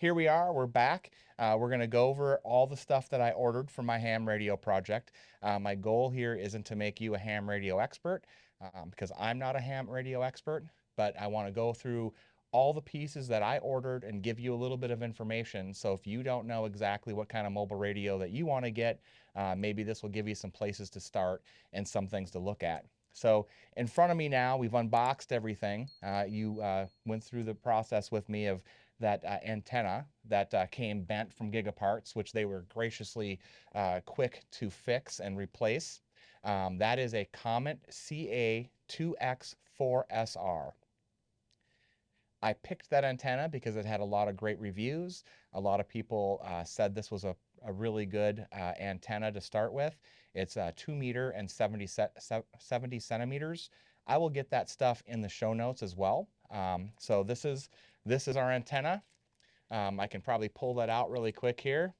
here we are, we're back. We're gonna go over all the stuff that I ordered for my ham radio project. My goal here isn't to make you a ham radio expert, because I'm not a ham radio expert, but I wanna go through all the pieces that I ordered and give you a little bit of information. So if you don't know exactly what kind of mobile radio that you wanna get, maybe this will give you some places to start and some things to look at. So in front of me now, we've unboxed everything. You went through the process with me of that antenna that came bent from Gigaparts, which they were graciously quick to fix and replace. That is a Comet CA-2x4sr. I picked that antenna because it had a lot of great reviews. A lot of people said this was a really good antenna to start with. It's 2 meter and 70 centimeters. I will get that stuff in the show notes as well. So this is our antenna. I can probably pull that out really quick here.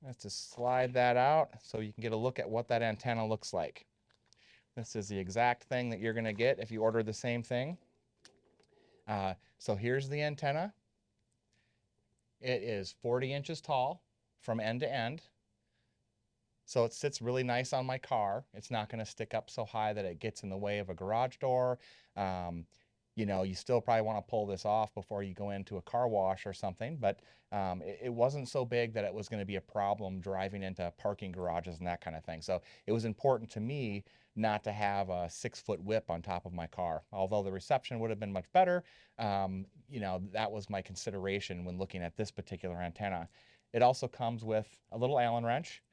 Let's just slide that out so you can get a look at what that antenna looks like. This is the exact thing that you're going to get if you order the same thing. So here's the antenna. It is 40 inches tall from end to end. So it sits really nice on my car. It's not going to stick up so high that it gets in the way of a garage door. You know, you still probably want to pull this off before you go into a car wash or something, but it wasn't so big that it was going to be a problem driving into parking garages and that kind of thing. So it was important to me not to have a 6-foot whip on top of my car. Although the reception would have been much better, you know, that was my consideration when looking at this particular antenna. It also comes with a little Allen wrench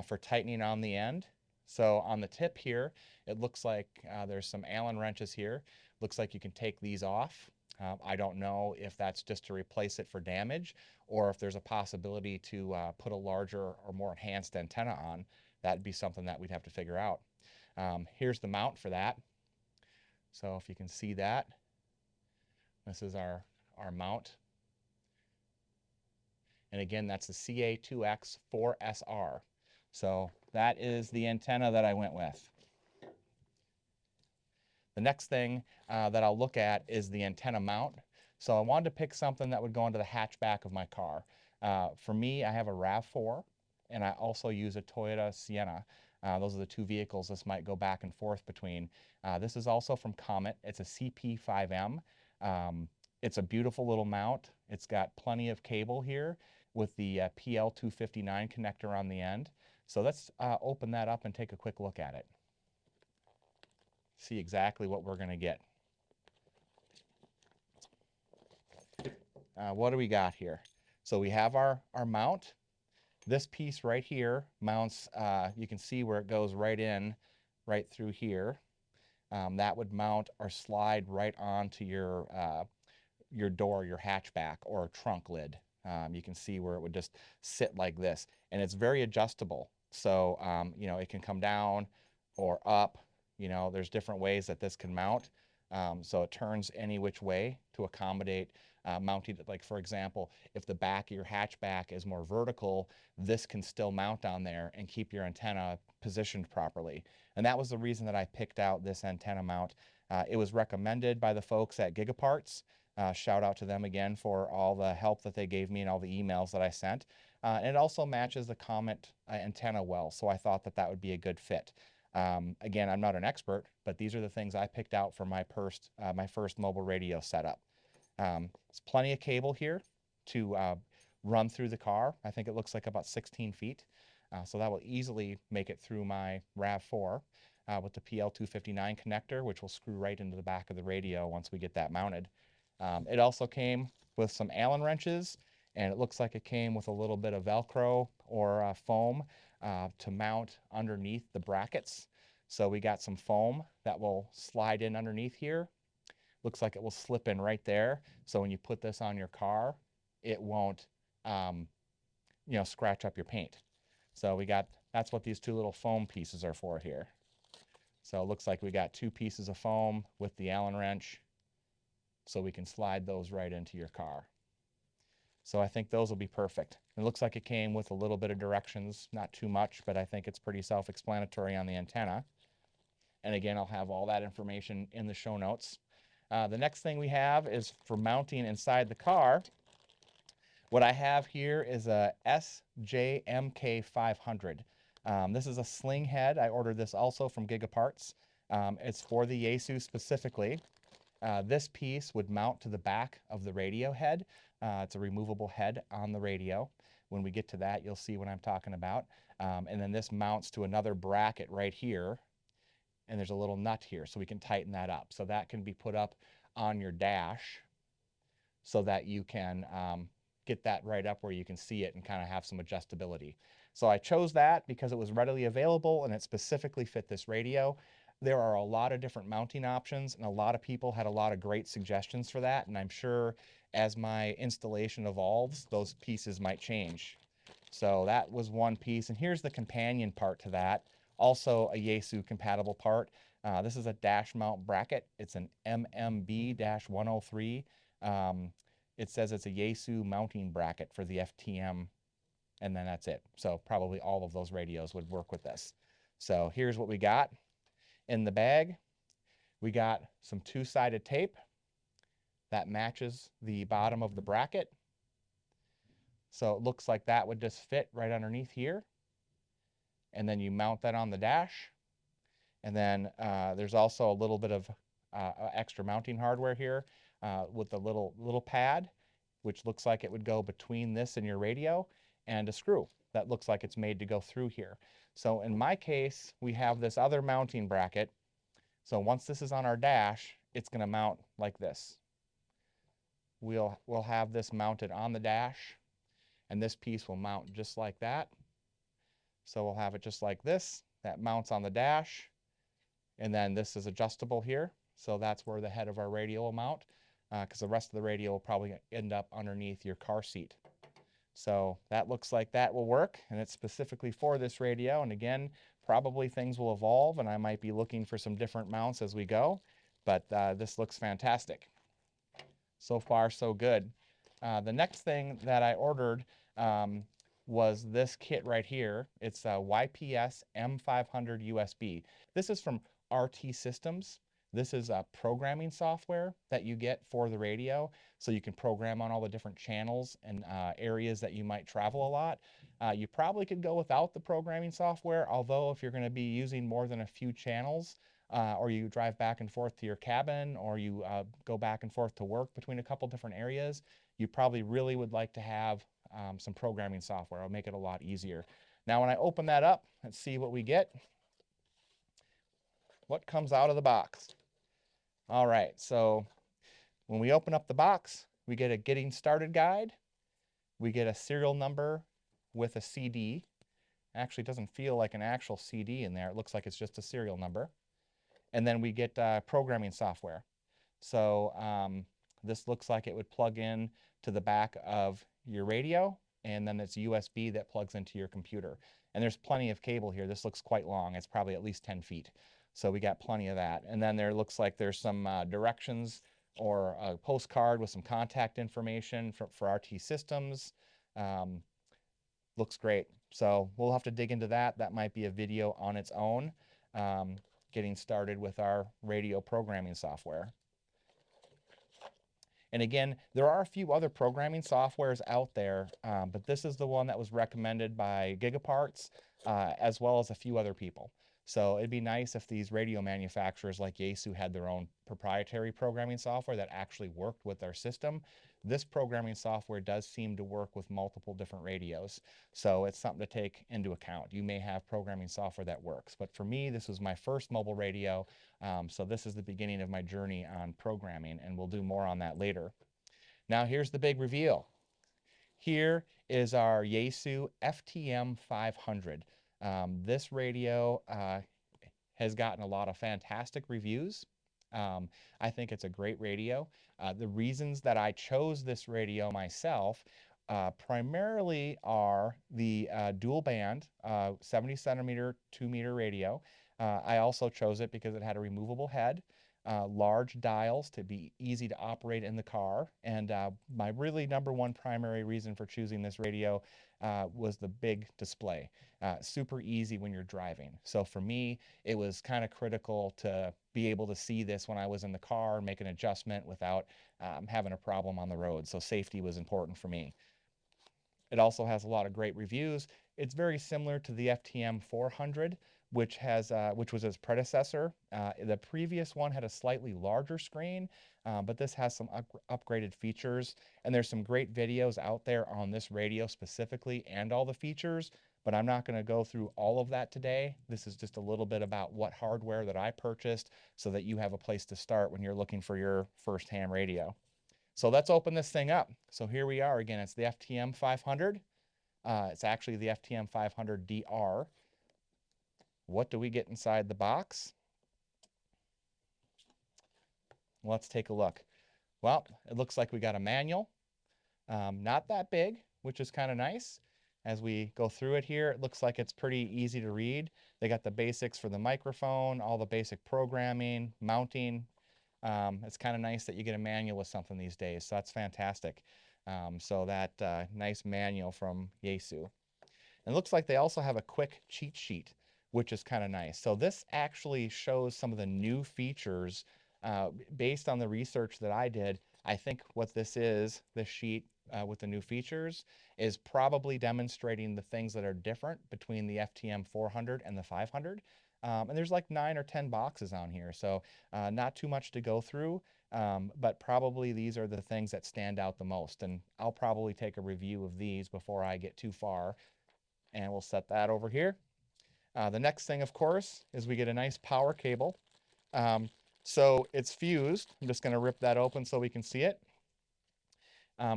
for tightening on the end. So on the tip here, it looks like there's some Allen wrenches here. Looks like you can take these off. I don't know if that's just to replace it for damage or if there's a possibility to put a larger or more enhanced antenna on. That'd be something that we'd have to figure out. Here's the mount for that. So if you can see that, this is our mount. And again, that's the CA-2x4sr. So that is the antenna that I went with. The next thing that I'll look at is the antenna mount. So I wanted to pick something that would go into the hatchback of my car. For me, I have a RAV4 and I also use a Toyota Sienna. Those are the two vehicles this might go back and forth between. This is also from Comet. It's a CP-5M. It's a beautiful little mount. It's got plenty of cable here with the PL259 connector on the end. So let's open that up and take a quick look at it. See exactly what we're going to get. What do we got here? So we have our mount. This piece right here mounts, you can see where it goes right in, right through here. That would mount or slide right onto your door, your hatchback or trunk lid. You can see where it would just sit like this. And it's very adjustable. So, you know, it can come down or up. You know, there's different ways that this can mount. So it turns any which way to accommodate mounting. Like, for example, if the back of your hatchback is more vertical, this can still mount on there and keep your antenna positioned properly. And that was the reason that I picked out this antenna mount. It was recommended by the folks at Gigaparts. Shout out to them again for all the help that they gave me and all the emails that I sent. And it also matches the Comet antenna well, so I thought that that would be a good fit. Again, I'm not an expert, but these are the things I picked out for my first mobile radio setup. There's plenty of cable here to run through the car. I think it looks like about 16 feet. So that will easily make it through my RAV4 with the PL259 connector, which will screw right into the back of the radio once we get that mounted. It also came with some Allen wrenches, and it looks like it came with a little bit of Velcro or foam to mount underneath the brackets. So we got some foam that will slide in underneath here. Looks like it will slip in right there. So when you put this on your car, it won't, you know, scratch up your paint. So that's what these two little foam pieces are for here. So it looks like we got two pieces of foam with the Allen wrench, so we can slide those right into your car. So I think those will be perfect. It looks like it came with a little bit of directions, not too much, but I think it's pretty self-explanatory on the antenna. And again, I'll have all that information in the show notes. The next thing we have is for mounting inside the car. What I have here is a SJMK-500. This is a sling head. I ordered this also from Gigaparts. It's for the Yaesu specifically. This piece would mount to the back of the radio head. It's a removable head on the radio. When we get to that, you'll see what I'm talking about. And then this mounts to another bracket right here. And there's a little nut here, so we can tighten that up. So that can be put up on your dash so that you can get that right up where you can see it and kind of have some adjustability. So I chose that because it was readily available and it specifically fit this radio. There are a lot of different mounting options, and a lot of people had a lot of great suggestions for that, and I'm sure as my installation evolves, those pieces might change. So that was one piece, and here's the companion part to that, also a Yaesu compatible part. This is a dash mount bracket. It's an MMB-103. It says it's a Yaesu mounting bracket for the FTM, and then that's it. So probably all of those radios would work with this. So here's what we got. In the bag, we got some two-sided tape that matches the bottom of the bracket. So it looks like that would just fit right underneath here. And then you mount that on the dash. And then there's also a little bit of extra mounting hardware here with a little pad, which looks like it would go between this and your radio, and a screw that looks like it's made to go through here. So in my case, we have this other mounting bracket. So once this is on our dash, it's going to mount like this. We'll have this mounted on the dash, and this piece will mount just like that. So we'll have it just like this. That mounts on the dash, and then this is adjustable here. So that's where the head of our radio will mount, because the rest of the radio will probably end up underneath your car seat. So that looks like that will work, and it's specifically for this radio. And again, probably things will evolve, and I might be looking for some different mounts as we go, but this looks fantastic. So far, so good. The next thing that I ordered was this kit right here. It's a YPS M500 USB. This is from RT Systems. This is a programming software that you get for the radio, so you can program on all the different channels and areas that you might travel a lot. You probably could go without the programming software, although if you're going to be using more than a few channels, or you drive back and forth to your cabin, or you go back and forth to work between a couple different areas, you probably really would like to have some programming software. It'll make it a lot easier. Now when I open that up, let's see what we get. What comes out of the box? All right, so when we open up the box, we get a getting started guide. We get a serial number with a CD. Actually, it doesn't feel like an actual CD in there. It looks like it's just a serial number. And then we get programming software. So this looks like it would plug in to the back of your radio, and then it's USB that plugs into your computer. And there's plenty of cable here. This looks quite long. It's probably at least 10 feet. So we got plenty of that. And then there looks like there's some directions or a postcard with some contact information for RT Systems. Looks great. So we'll have to dig into that. That might be a video on its own, getting started with our radio programming software. And again, there are a few other programming softwares out there, but this is the one that was recommended by Gigaparts, as well as a few other people. So it'd be nice if these radio manufacturers like Yaesu had their own proprietary programming software that actually worked with their system. This programming software does seem to work with multiple different radios, so it's something to take into account. You may have programming software that works, but for me, this was my first mobile radio, so this is the beginning of my journey on programming, and we'll do more on that later. Now here's the big reveal. Here is our Yaesu FTM-500. This radio has gotten a lot of fantastic reviews. I think it's a great radio. The reasons that I chose this radio myself primarily are the dual band 70 centimeter 2 meter radio. I also chose it because it had a removable head. large dials to be easy to operate in the car. And my really #1 primary reason for choosing this radio was the big display. Super easy when you're driving. So for me, it was kind of critical to be able to see this when I was in the car, make an adjustment without having a problem on the road. So safety was important for me. It also has a lot of great reviews. It's very similar to the FTM-400, which was its predecessor. The previous one had a slightly larger screen, but this has some upgraded features. And there's some great videos out there on this radio specifically and all the features, but I'm not going to go through all of that today. This is just a little bit about what hardware that I purchased so that you have a place to start when you're looking for your first ham radio. So let's open this thing up. So here we are again. It's the FTM-500. It's actually the FTM-500DR. What do we get inside the box? Let's take a look. Well, it looks like we got a manual. Not that big, which is kind of nice. As we go through it here, it looks like it's pretty easy to read. They got the basics for the microphone, all the basic programming, mounting. It's kind of nice that you get a manual with something these days, so that's fantastic. So that nice manual from Yaesu. And it looks like they also have a quick cheat sheet, which is kind of nice. So this actually shows some of the new features based on the research that I did. I think what this sheet with the new features, is probably demonstrating the things that are different between the FTM-400 and the 500. And there's like 9 or 10 boxes on here, so not too much to go through, but probably these are the things that stand out the most. And I'll probably take a review of these before I get too far, and we'll set that over here. The next thing, of course, is we get a nice power cable. So it's fused. I'm just going to rip that open so we can see it.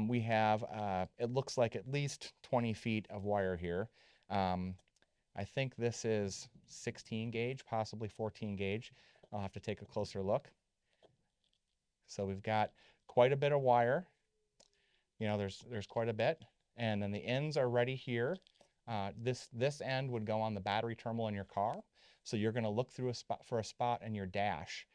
We have, it looks like at least 20 feet of wire here. I think this is 16 gauge, possibly 14 gauge. I'll have to take a closer look. So we've got quite a bit of wire. You know, there's quite a bit. And then the ends are ready here. This end would go on the battery terminal in your car. So you're going to look through for a spot in your dash.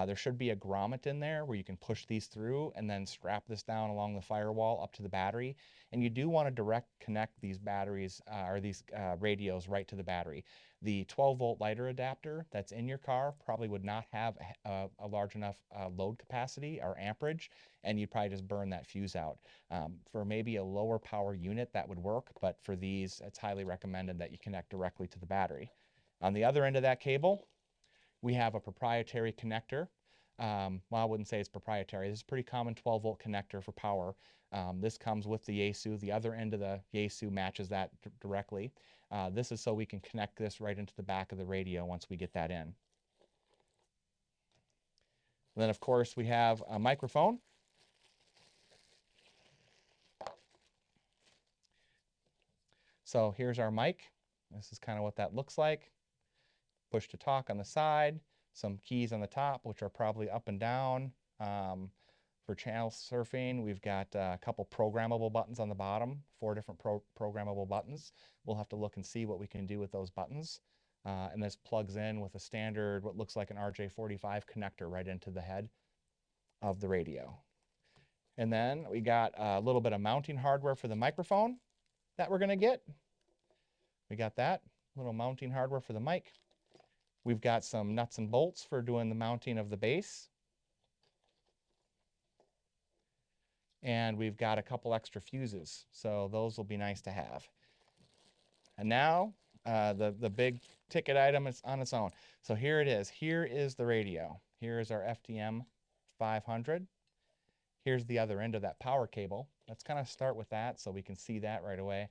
There should be a grommet in there where you can push these through and then strap this down along the firewall up to the battery. And you do want to direct connect these batteries or these radios right to the battery. The 12-volt lighter adapter that's in your car probably would not have a large enough load capacity or amperage, and you'd probably just burn that fuse out. For maybe a lower power unit, that would work, but for these, it's highly recommended that you connect directly to the battery. On the other end of that cable, we have a proprietary connector. Well, I wouldn't say it's proprietary. This is a pretty common 12-volt connector for power. This comes with the Yaesu. The other end of the Yaesu matches that directly. This is so we can connect this right into the back of the radio once we get that in. And then, of course, we have a microphone. So here's our mic. This is kind of what that looks like. Push to talk on the side, some keys on the top, which are probably up and down. For channel surfing, we've got a couple programmable buttons on the bottom, 4 different programmable buttons. We'll have to look and see what we can do with those buttons. And this plugs in with a standard, what looks like an RJ45 connector right into the head of the radio. And then we got a little bit of mounting hardware for the microphone that we're going to get. We got that little mounting hardware for the mic. We've got some nuts and bolts for doing the mounting of the base. And we've got a couple extra fuses, so those will be nice to have. And now the big ticket item is on its own. So here it is. Here is the radio. Here is our FTM-500. Here's the other end of that power cable. Let's kind of start with that so we can see that right away.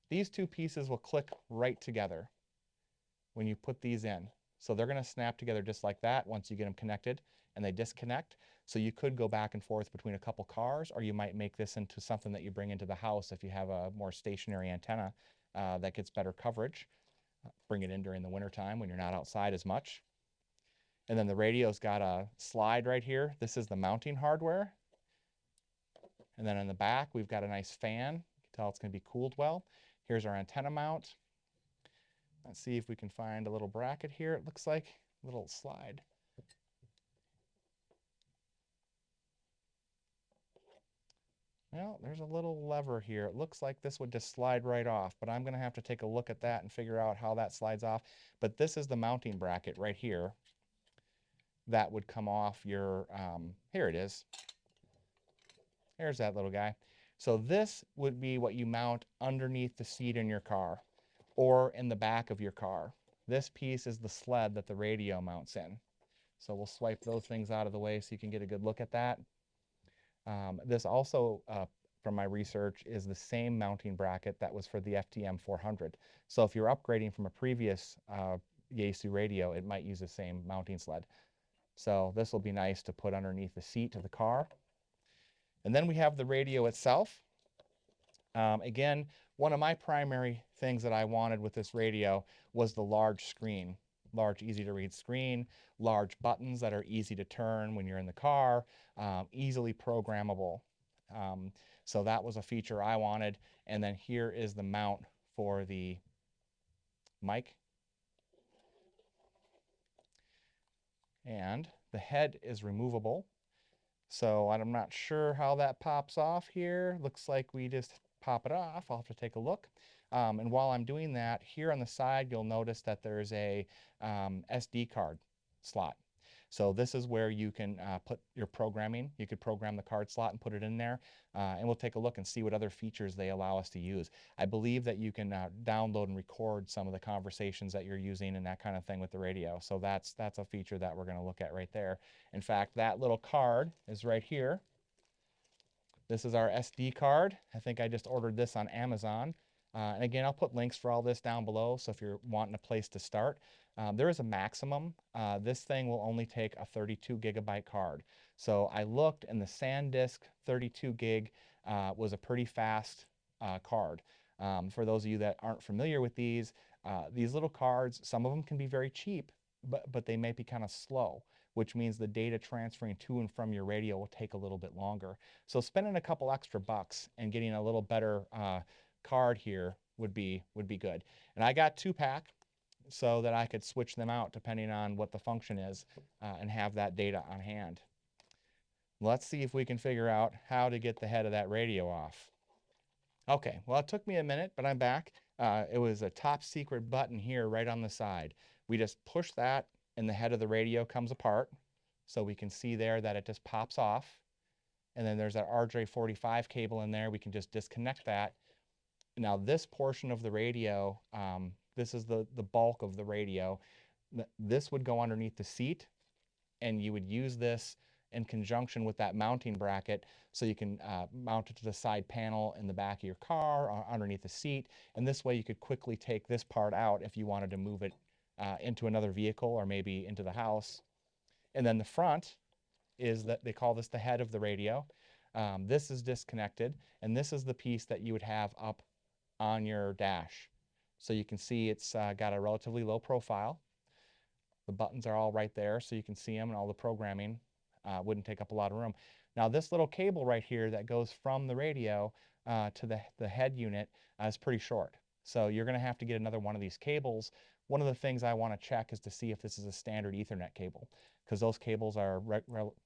These two pieces will click right together when you put these in. So they're going to snap together just like that once you get them connected, and they disconnect. So you could go back and forth between a couple cars, or you might make this into something that you bring into the house if you have a more stationary antenna that gets better coverage. Bring it in during the wintertime when you're not outside as much. And then the radio's got a slide right here. This is the mounting hardware. And then in the back, we've got a nice fan. You can tell it's going to be cooled well. Here's our antenna mount. Let's see if we can find a little bracket here. It looks like a little slide. well, there's a little lever here. It looks like this would just slide right off, but I'm going to have to take a look at that and figure out how that slides off. But this is the mounting bracket right here that would come off your, here it is. There's that little guy. So this would be what you mount underneath the seat in your car or in the back of your car. This piece is the sled that the radio mounts in. So we'll swipe those things out of the way so you can get a good look at that. This also, from my research, is the same mounting bracket that was for the FTM-500. So if you're upgrading from a previous Yaesu radio, it might use the same mounting sled. So this will be nice to put underneath the seat of the car. And then we have the radio itself. Again, one of my primary things that I wanted with this radio was the large screen. Large, easy to read screen, large buttons that are easy to turn when you're in the car, easily programmable. So that was a feature I wanted. And then here is the mount for the mic. And the head is removable. So I'm not sure how that pops off here. Looks like we just pop it off. I'll have to take a look. And while I'm doing that, here on the side, you'll notice that there's a SD card slot. So this is where you can put your programming. You could program the card slot and put it in there. And we'll take a look and see what other features they allow us to use. I believe that you can download and record some of the conversations that you're using and that kind of thing with the radio. So that's a feature that we're going to look at right there. In fact, that little card is right here. This is our SD card. I think I just ordered this on Amazon. And again, I'll put links for all this down below, so if you're wanting a place to start. There is a maximum. This thing will only take a 32 gigabyte card. So I looked, and the SanDisk 32 gig was a pretty fast card. For those of you that aren't familiar with these little cards, some of them can be very cheap, but they may be kind of slow, which means the data transferring to and from your radio will take a little bit longer. So spending a couple extra bucks and getting a little better card here would be good. And I got 2-pack so that I could switch them out depending on what the function is and have that data on hand. Let's see if we can figure out how to get the head of that radio off. Okay, well, it took me a minute, but I'm back. It was a top secret button here right on the side. We just push that and the head of the radio comes apart. So we can see there that it just pops off. And then there's that RJ45 cable in there. We can just disconnect that. Now this portion of the radio, this is the bulk of the radio. This would go underneath the seat, and you would use this in conjunction with that mounting bracket, so you can mount it to the side panel in the back of your car or underneath the seat. And this way you could quickly take this part out if you wanted to move it into another vehicle or maybe into the house. And then the front is that they call this the head of the radio. This is disconnected, and this is the piece that you would have up on your dash. So you can see it's got a relatively low profile. The buttons are all right there, so you can see them, and all the programming wouldn't take up a lot of room. Now this little cable right here that goes from the radio to the head unit is pretty short. So you're going to have to get another one of these cables. One of the things I want to check is to see if this is a standard Ethernet cable, because those cables are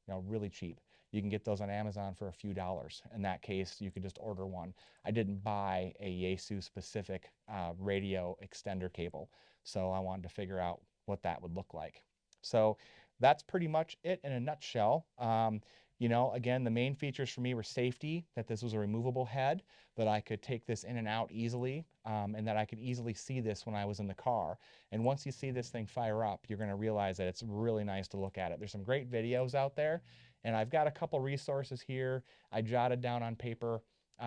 really cheap. You can get those on Amazon for a few dollars. In that case, you could just order one. I didn't buy a Yaesu specific radio extender cable, so I wanted to figure out what that would look like. So that's pretty much it in a nutshell. You know, again, the main features for me were safety, that this was a removable head, that I could take this in and out easily, and that I could easily see this when I was in the car. And once you see this thing fire up, you're going to realize that it's really nice to look at it. There's some great videos out there, and I've got a couple resources here I jotted down on paper.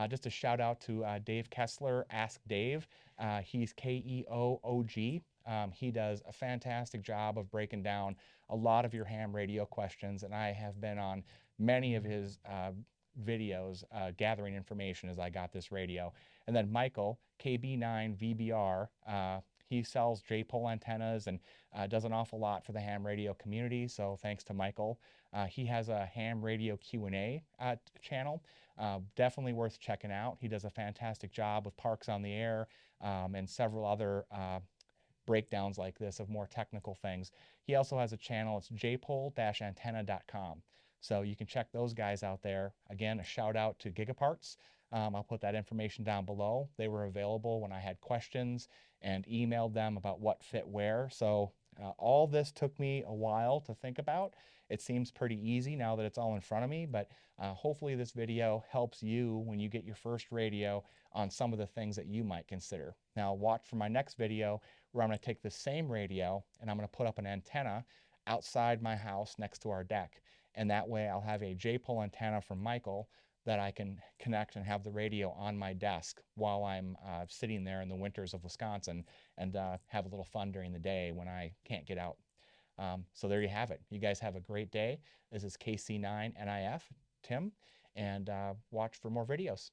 Just a shout out to Dave Kessler, Ask Dave. He's KEOOG. He does a fantastic job of breaking down a lot of your ham radio questions, and I have been on many of his videos gathering information as I got this radio. And then Michael, KB9VBR, he sells J-pole antennas and does an awful lot for the ham radio community, so thanks to Michael. He has a ham radio Q&A channel, definitely worth checking out. He does a fantastic job with Parks on the Air and several other breakdowns like this of more technical things. He also has a channel, it's jpole-antenna.com. So you can check those guys out there. Again, a shout out to Gigaparts. I'll put that information down below. They were available when I had questions and emailed them about what fit where. So all this took me a while to think about. It seems pretty easy now that it's all in front of me, but hopefully this video helps you when you get your first radio on some of the things that you might consider. Now watch for my next video where I'm going to take the same radio and I'm going to put up an antenna outside my house next to our deck. And that way I'll have a J-pole antenna from Michael that I can connect and have the radio on my desk while I'm sitting there in the winters of Wisconsin and have a little fun during the day when I can't get out. So there you have it. You guys have a great day. This is KC9NIF, Tim, and watch for more videos.